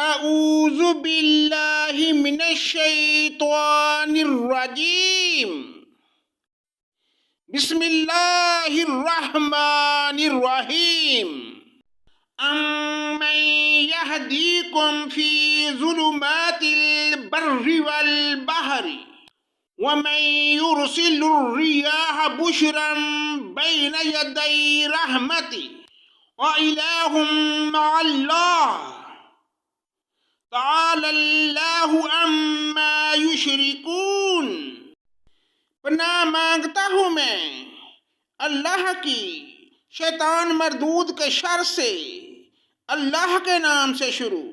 اعوذ باللہ من الشیطان الرجیم بسم اللہ الرحمن الرحیم امن یہدیکم فی ظلمات البر والبحر ومن یرسل الریاح بشرا بین یدی رحمتہ وإلہ مع اللہ تعالی اللہ عما یشرکون۔ پناہ مانگتا ہوں میں اللہ کی شیطان مردود کے شر سے، اللہ کے نام سے شروع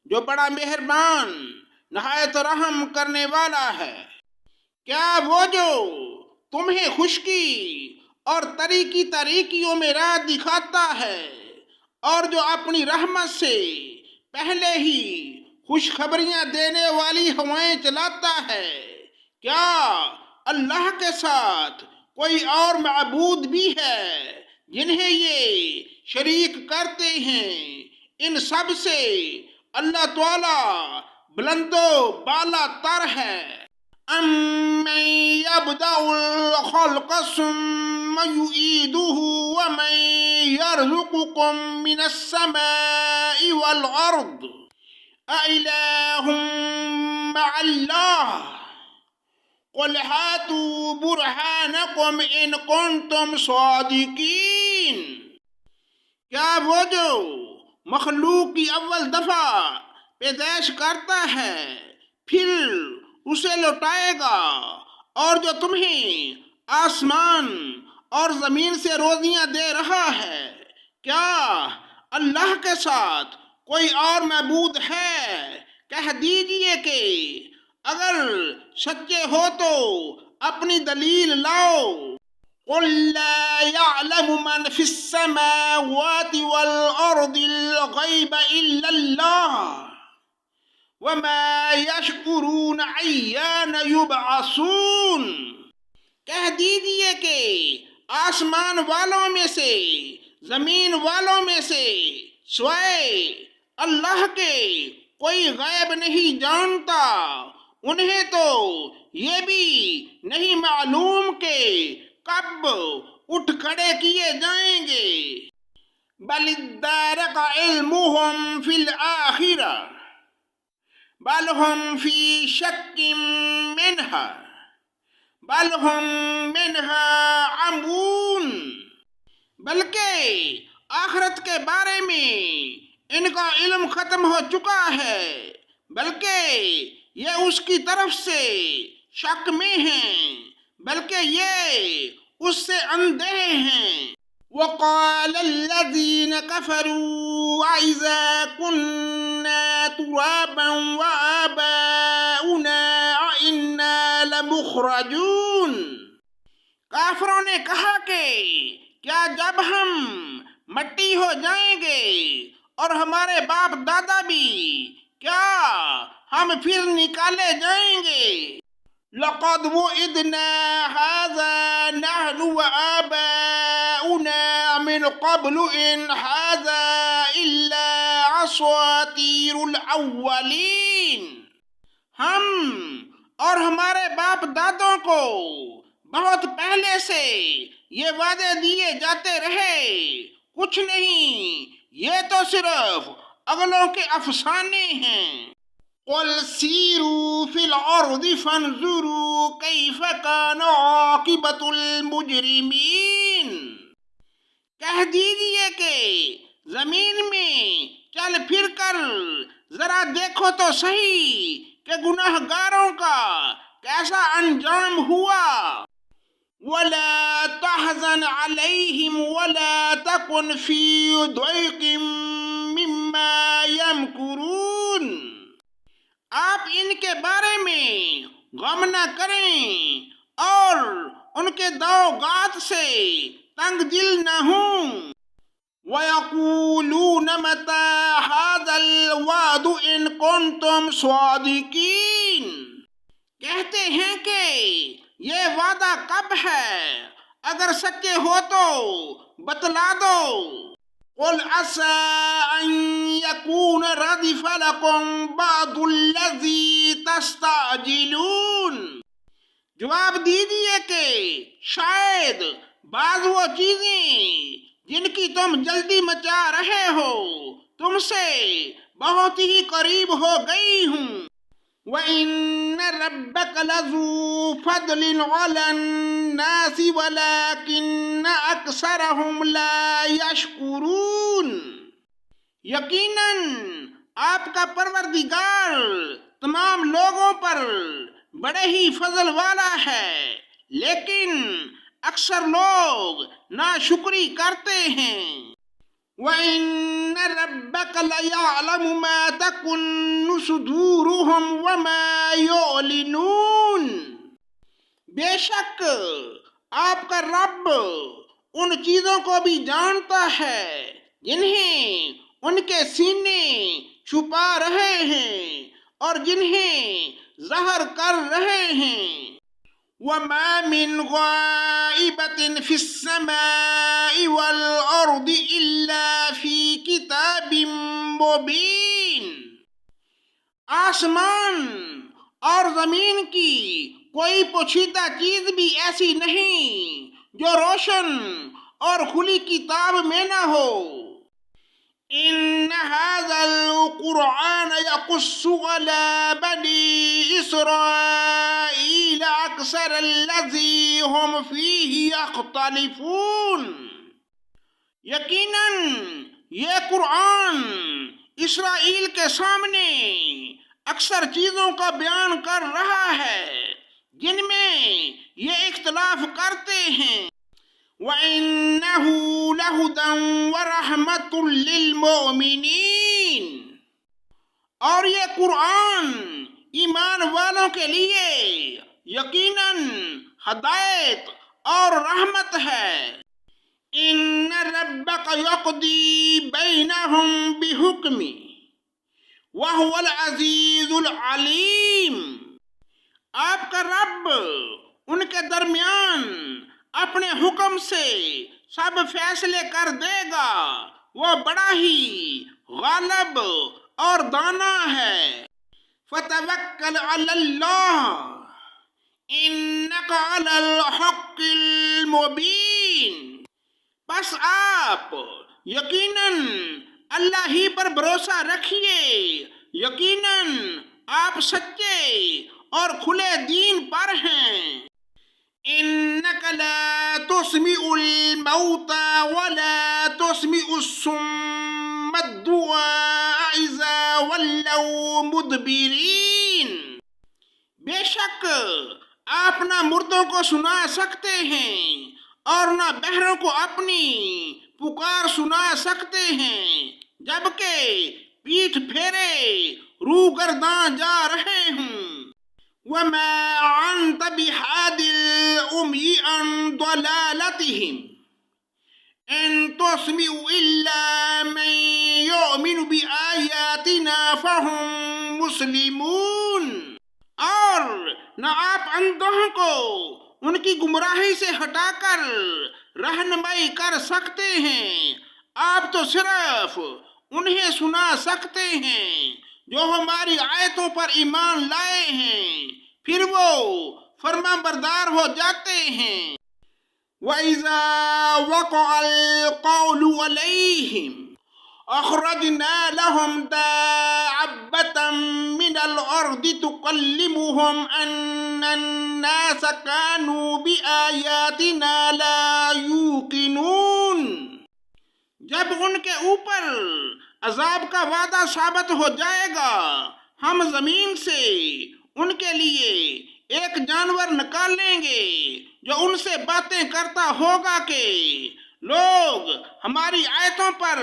جو بڑا مہربان نہایت رحم کرنے والا ہے۔ کیا وہ جو تمہیں خشکی اور تاریکیوں میں راہ دکھاتا ہے اور جو اپنی رحمت سے پہلے ہی خوشخبریاں دینے والی ہوائیں چلاتا ہے، کیا اللہ کے ساتھ کوئی اور معبود بھی ہے جنہیں یہ شریک کرتے ہیں؟ ان سب سے اللہ تعالی بلند و بالا تر ہے۔ امن یبدأ الخلق ثم یعیدہ ومن یرزقکم من السماء والارض اِلٰہٌ مع اللہ قل ہاتوا برہانکم ان کنتم صادقین۔ کیا وہ جو مخلوق کی اول دفعہ پیدائش کرتا ہے پھر اسے لوٹائے گا، اور جو تمہیں آسمان اور زمین سے روزیاں دے رہا ہے، کیا اللہ کے ساتھ کوئی اور معبود ہے؟ کہہ دیجئے کہ اگر سچے ہو تو اپنی دلیل لاؤ۔ قل لا يعلم من في السماوات والأرض الغيب إلا الله وما يشعرون أيان يبعثون۔ کہہ دیجئے کہ آسمان والوں میں سے زمین والوں میں سے سوائے اللہ کے کوئی غیب نہیں جانتا، انہیں تو یہ بھی نہیں معلوم کہ کب اٹھ کھڑے کیے جائیں گے۔ بل ادارک علمہم فی الآخرہ بل ہم فی شک منہا بل ہم منہا عمون۔ بلکہ آخرت کے بارے میں ان کا علم ختم ہو چکا ہے، بلکہ یہ اس کی طرف سے شک میں ہیں، بلکہ یہ اس سے اندھے ہیں۔ وقال الذین کفروا اذا كنا ترابا وآباؤنا انا لمخرجون۔ کافروں نے کہا کہ کیا جب ہم مٹی ہو جائیں گے اور ہمارے باپ دادا بھی، کیا ہم پھر نکالے جائیں گے؟ لقد وعدنا هذا نحن وآباؤنا من قبل ان هذا الا اساطیر الاولین۔ ہم اور ہمارے باپ دادوں کو بہت پہلے سے یہ وعدے دیے جاتے رہے، کچھ نہیں، یہ تو صرف اگلوں کے افسانے ہیں۔ قل سیروا فی الارض فانظروا کیف کان عاقبۃ المجرمین۔ کہہ دیجئے کہ زمین میں چل پھر کر ذرا دیکھو تو صحیح کہ گناہ گاروں کا کیسا انجام ہوا۔ وَلَا تَحْزَنْ عَلَيْهِمْ وَلَا تَكُنْ فِي ضَيْقٍ مِّمَّا يَمْكُرُونَ۔ آپ ان کے بارے میں غم نہ کریں اور ان کے داؤ گات سے تنگ دل نہ ہوں۔ وَيَقُولُونَ مَتَىٰ هَٰذَا الْوَعْدُ إِن كُنتُمْ صَادِقِينَ۔ کہتے ہیں کہ یہ وعدہ کب ہے؟ اگر سچے ہو تو بتلا دو۔ قل عسى أن يكون ردف لكم بعض الذي تستعجلون، جواب دیجئے کہ شاید بعض وہ چیزیں جن کی تم جلدی مچا رہے ہو تم سے بہت ہی قریب ہو گئی ہوں۔ وَإِنَّ رَبَّكَ لَذُو فَضْلٍ عَلَى النَّاسِ وَلَكِنَّ أَكْثَرَهُمْ لَا يَشْكُرُونَ، یقیناً آپ کا پروردگار تمام لوگوں پر بڑے ہی فضل والا ہے، لیکن اکثر لوگ ناشکری کرتے ہیں۔ وَإِنَّ رَبَّكَ لَيَعْلَمُ مَا تَكُنُّ صُدُورُهُمْ وَمَا يُعْلِنُونَ، بے شک آپ کا رب ان چیزوں کو بھی جانتا ہے جنہیں ان کے سینے چھپا رہے ہیں اور جنہیں ظاہر کر رہے ہیں۔ وَمَا مِنْ غَائِبَةٍ فِي السَّمَاءِ وَالْأَرْضِ إِلَّا فِي كِتَابٍ مُبِينٍ، آسمان اور زمین کی کوئی پوشیدہ چیز بھی ایسی نہیں جو روشن اور کھلی کتاب میں نہ ہو۔ إِنَّ هَذَا الْقُرْآنَ يَقُصُّ عَلَى بَنِي إِسْرَائِيلَ أَكْثَرَ الَّذِي هُمْ فِيهِ يَخْتَلِفُونَ، یقیناً یہ قرآن اسرائیل کے سامنے اکثر چیزوں کا بیان کر رہا ہے جن میں یہ اختلاف کرتے ہیں۔ وَإِنَّهُ لَهُدًى وَرَحْمَةٌ لِّلْمُؤْمِنِينَ، اور یہ قرآن ایمان والوں کے لیے یقیناً ہدایت اور رحمت ہے۔ إِنَّ رَبَّكَ يَقْضِي بَيْنَهُمْ بِحُكْمِهِ وَهُوَ الْعَزِيزُ الْعَلِيمُ، آپ کا رب ان کے درمیان اپنے حکم سے سب فیصلے کر دے گا، وہ بڑا ہی غالب اور دانا ہے۔ فَتَوَكَّلْ عَلَى اللَّهِ إِنَّكَ عَلَى الْحَقِّ الْمُبِينِ، بس آپ یقیناً اللہ ہی پر بھروسہ رکھیے، یقیناً آپ سچے اور کھلے دین پر ہیں۔ إِنَّكَ لَا تُسْمِعُ الْمَوْتَى وَلَا تُسْمِعُ الصُّمَّ الدُّعَاءَ إِذَا وَلَّوْا مُدْبِرِينَ، بے شک آپ نہ مردوں کو سنا سکتے ہیں اور نہ بہروں کو اپنی پکار سنا سکتے ہیں جبکہ پیٹھ پھیرے روگرداں جا رہے ہوں۔ وَمَا أَنْتَ بِهَادِ الْعُمْيِ عَنْ ضَلَالَتِهِمْ إِنْ تُسْمِعُ إِلَّا مَنْ يُؤْمِنُ بِآيَاتِنَا فَهُمْ مُسْلِمُونَ، اور نہ آپ اندھوں کو ان کی گمراہی سے ہٹا کر رہنمائی کر سکتے ہیں، آپ تو صرف انہیں سنا سکتے ہیں جو ہماری آیتوں پر ایمان لائے ہیں، پھر وہ فرما بردار ہو جاتے ہیں۔ وَإِذَا وَقَعَ الْقَوْلُ عَلَيْهِمْ أَخْرَجْنَا لَهُمْ دَابَّةً مِّنَ الْأَرْضِ تُكَلِّمُهُمْ أَنَّ النَّاسَ كَانُوا بِآيَاتِنَا لَا يُوقِنُونَ، جب ان کے اوپر عذاب کا وعدہ ثابت ہو جائے گا ہم زمین سے ان کے لیے ایک جانور نکالیں گے جو ان سے باتیں کرتا ہوگا کہ لوگ ہماری آیتوں پر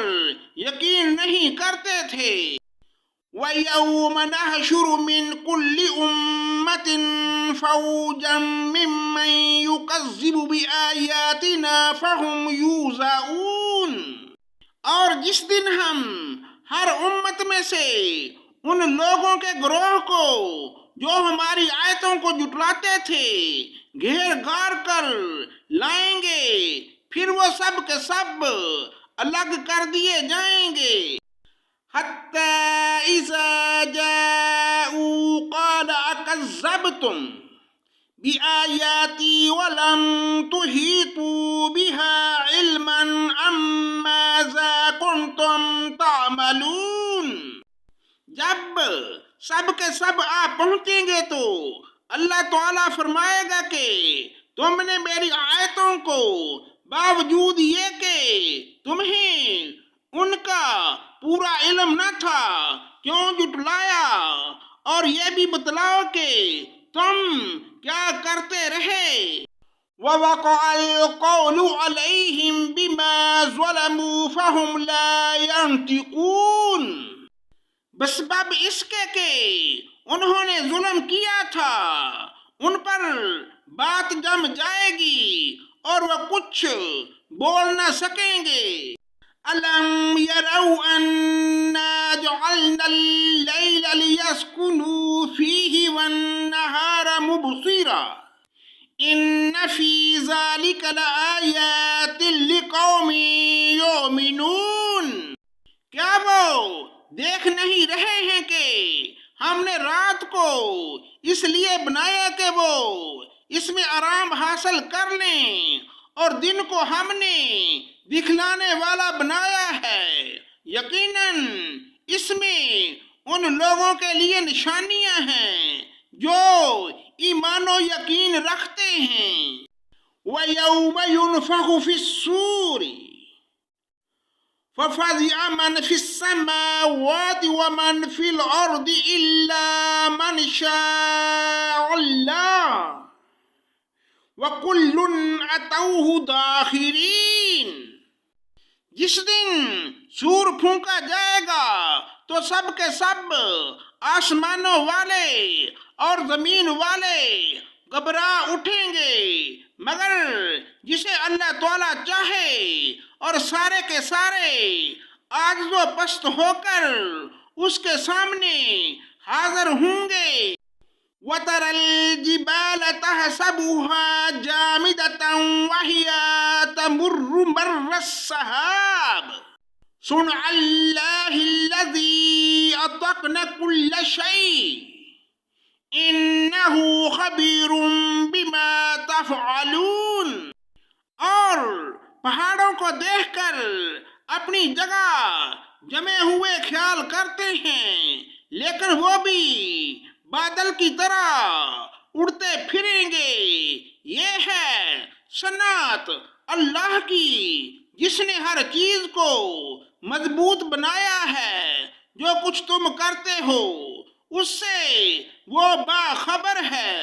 یقین نہیں کرتے تھے۔ وَيَوْمَ نَحْشُرُ مِنْ كُلِّ أُمَّةٍ فَوْجًا مِّمَّن يُكَذِّبُ بِآيَاتِنَا فَهُمْ يُوزَعُونَ، اور جس دن ہم ہر امت میں سے ان لوگوں کے گروہ کو جو ہماری آیتوں کو جھٹلاتے تھے گھیر گار کر لائیں گے، پھر وہ سب کے سب الگ کر دیے جائیں گے۔ حتی اذا جاؤوا قال اکذبتم بآیاتی ولم تحیطوا بها علما ام ماذا کنتم تعملون۔ جب سب کے سب آپ پہنچیں گے تو اللہ تعالیٰ فرمائے گا کہ تم نے میری آیتوں کو باوجود یہ کہ تمہیں ان کا پورا علم نہ تھا کیوں جھٹلایا، اور یہ بھی بتلاؤ کہ تم کیا کرتے رہے۔ وَوَقَعَ الْقَوْلُ عَلَيْهِمْ بِمَا ظَلَمُوا فَهُمْ لَا يَنْطِقُونَ۔ بسبب اس کے کہ انہوں نے ظلم کیا تھا ان پر بات جم جائے گی اور وہ کچھ بول نہ سکیں گے۔ أَلَمْ يَرَوْا أَنَّا جَعَلْنَا اللَّيْلَ لِيَسْكُنُوا فِيهِ وَالنَّهَارَ مُبْصِرًا إِنَّ فِي ذَلِكَ لَآيَاتٍ لِقَوْمٍ يُؤْمِنُونَ۔ کیا وہ دیکھ نہیں رہے ہیں کہ ہم نے رات کو اس لیے بنایا کہ وہ اس میں آرام حاصل کر لیں، اور دن کو ہم نے دکھلانے والا بنایا ہے۔ یقیناً اس میں ان لوگوں کے لیے نشانیاں ہیں جو ایمان و یقین رکھتے ہیں۔ وَيَوْمَ يُنْفَخُ فِي الصُّورِ فَفَزِعَ مَنْ فِي السَّمَاوَاتِ وَمَنْ فِي الْأَرْضِ إِلَّا مَنْ شَاءَ اللَّهُ وَكُلٌّ أَتَوْهُ دَاخِرِينَ۔ جس دن سور پھونکا جائے گا تو سب کے سب آسمانوں والے اور زمین والے گھبرا اٹھیں گے مگر جسے اللہ تعالیٰ چاہے، اور سارے کے سارے عاجز و پست ہو کر اس کے سامنے حاضر ہوں گے۔ وَتَرَى الْجِبَالَ تَحْسَبُهَا جَامِدَةً وَهِيَ تَمُرُّ مَرَّ السَّحَابِ صُنْعَ اللَّهِ الَّذِي أَتْقَنَ كُلَّ شَيْءٍ إِنَّهُ خَبِيرٌ بِمَا تَفْعَلُونَ۔ اور پہاڑوں کو دیکھ کر اپنی جگہ جمے ہوئے خیال کرتے ہیں، لیکن وہ بھی بادل کی طرح اڑتے پھریں گے۔ یہ ہے صنعت اللہ کی جس نے ہر چیز کو مضبوط بنایا ہے، جو کچھ تم کرتے ہو اس سے وہ باخبر ہے۔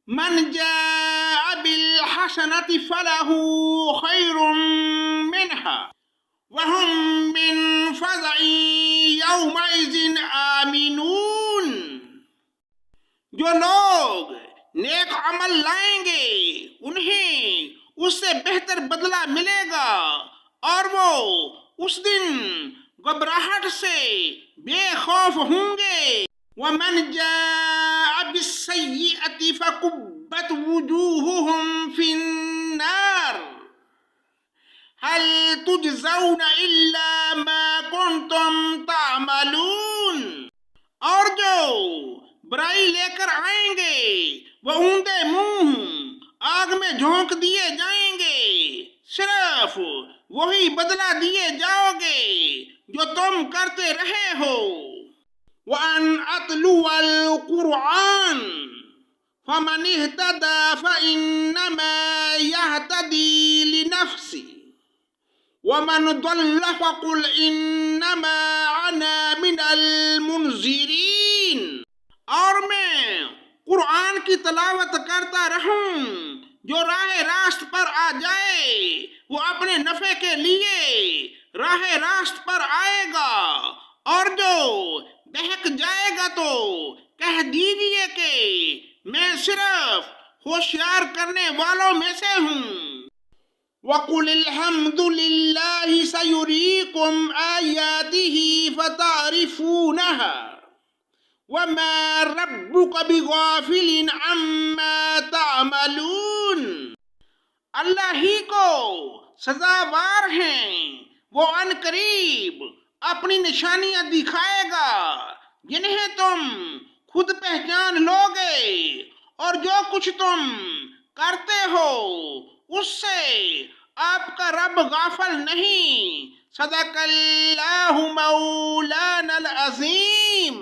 من جاء بالحسنة فله خير منها وهم من فزع يومئذ آمنون۔ جو لوگ نیک عمل لائیں گے انہیں اس سے بہتر بدلہ ملے گا، اور وہ اس دن گھبراہٹ سے بے خوف ہوں گے۔ وَمَنْ جَاءَ بِالسَّيِّئَةِ فَكُبَّتْ وُجُوهُهُمْ فِي النَّارِ هَلْ تُجْزَوْنَ إِلَّا مَا كُنْتُمْ تَعْمَلُونَ۔ اور جو برائی لے کر آئیں گے وہ اوندے منہ آگ میں جھونک دیے جائیں گے، صرف وہی بدلہ دیے جاؤ گے جو تم کرتے رہے ہو۔ وَأَنْ أَتْلُوَ الْقُرْآنَ فَمَنِ اهْتَدَى فَإِنَّمَا يَهْتَدِي لِنَفْسِهِ وَمَنْ ضَلَّ فَقُلْ إِنَّمَا أَنَا مِنَ الْمُنْذِرِينَ۔ اور میں قرآن کی تلاوت کرتا رہوں، جو راہ راست پر آ جائے وہ اپنے نفع کے لیے راہ راست پر آئے گا، اور جو بہک جائے گا تو کہہ دیجئے کہ میں صرف ہوشیار کرنے والوں میں سے ہوں۔ وَقُلِ الْحَمْدُ لِلَّهِ سَيُرِيكُمْ آيَاتِهِ فَتَعْرِفُونَهَا وَمَا رَبُّكَ بِغَافِلٍ عَمَّا تَعْمَلُونَ۔ اللہ ہی کو سزاوار ہیں وہ ان قریب اپنی نشانیاں دکھائے گا جنہیں تم خود پہچان لوگے، اور جو کچھ تم کرتے ہو اس سے آپ کا رب غافل نہیں۔ صدق اللہ مولانا العظیم۔